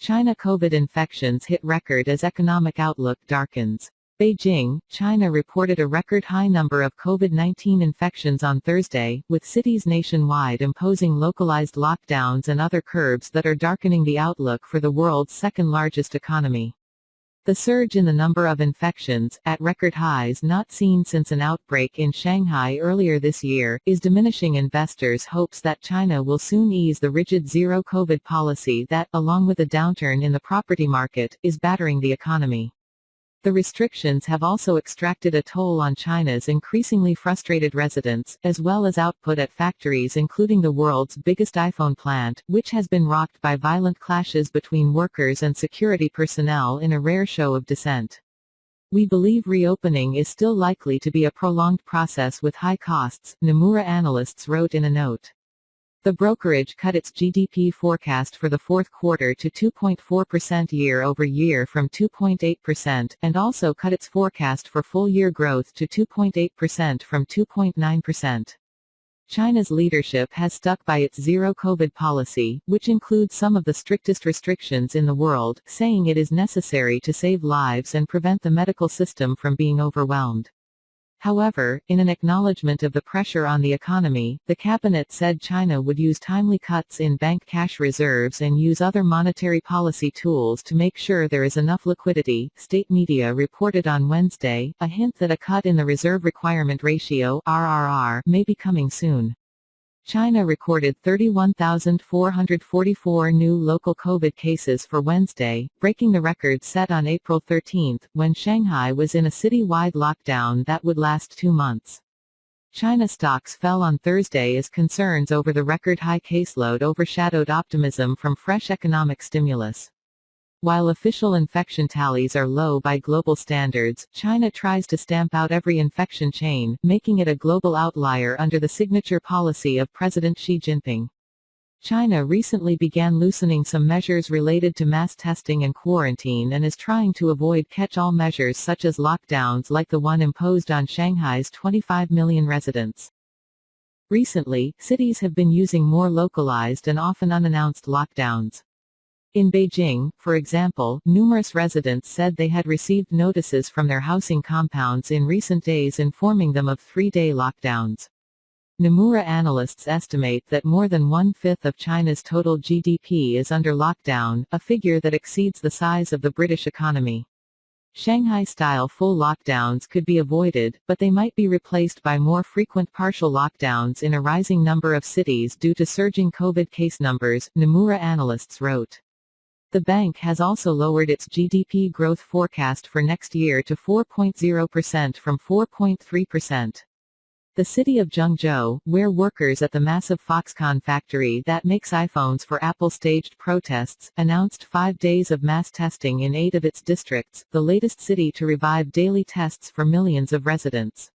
China COVID infections hit record as economic outlook darkens. Beijing, China reported a record high number of COVID-19 infections on Thursday, with cities nationwide imposing localized lockdowns and other curbs that are darkening the outlook for the world's second-largest economy. The surge in the number of infections, at record highs not seen since an outbreak in Shanghai earlier this year, is diminishing investors' hopes that China will soon ease the rigid zero-COVID policy that, along with a downturn in the property market, is battering the economy. The restrictions have also extracted a toll on China's increasingly frustrated residents, as well as output at factories including the world's biggest iPhone plant, which has been rocked by violent clashes between workers and security personnel in a rare show of dissent. "We believe reopening is still likely to be a prolonged process with high costs," Nomura analysts wrote in a note. The brokerage cut its GDP forecast for the fourth quarter to 2.4% year-over-year from 2.8%, and also cut its forecast for full-year growth to 2.8% from 2.9%. China's leadership has stuck by its zero-COVID policy, which includes some of the strictest restrictions in the world, saying it is necessary to save lives and prevent the medical system from being overwhelmed. However, in an acknowledgement of the pressure on the economy, the cabinet said China would use timely cuts in bank cash reserves and use other monetary policy tools to make sure there is enough liquidity, state media reported on Wednesday, a hint that a cut in the reserve requirement ratio (RRR) may be coming soon. China recorded 31,444 new local COVID cases for Wednesday, breaking the record set on April 13, when Shanghai was in a city-wide lockdown that would last 2 months. China stocks fell on Thursday as concerns over the record-high caseload overshadowed optimism from fresh economic stimulus. While official infection tallies are low by global standards, China tries to stamp out every infection chain, making it a global outlier under the signature policy of President Xi Jinping. China recently began loosening some measures related to mass testing and quarantine and is trying to avoid catch-all measures such as lockdowns like the one imposed on Shanghai's 25 million residents. Recently, cities have been using more localized and often unannounced lockdowns. In Beijing, for example, numerous residents said they had received notices from their housing compounds in recent days informing them of 3-day lockdowns. Nomura analysts estimate that more than 1/5 of China's total GDP is under lockdown, a figure that exceeds the size of the British economy. Shanghai-style full lockdowns could be avoided, but they might be replaced by more frequent partial lockdowns in a rising number of cities due to surging COVID case numbers, Nomura analysts wrote. The bank has also lowered its GDP growth forecast for next year to 4.0% from 4.3%. The city of Zhengzhou, where workers at the massive Foxconn factory that makes iPhones for Apple staged protests, announced 5 days of mass testing in 8 of its districts, the latest city to revive daily tests for millions of residents.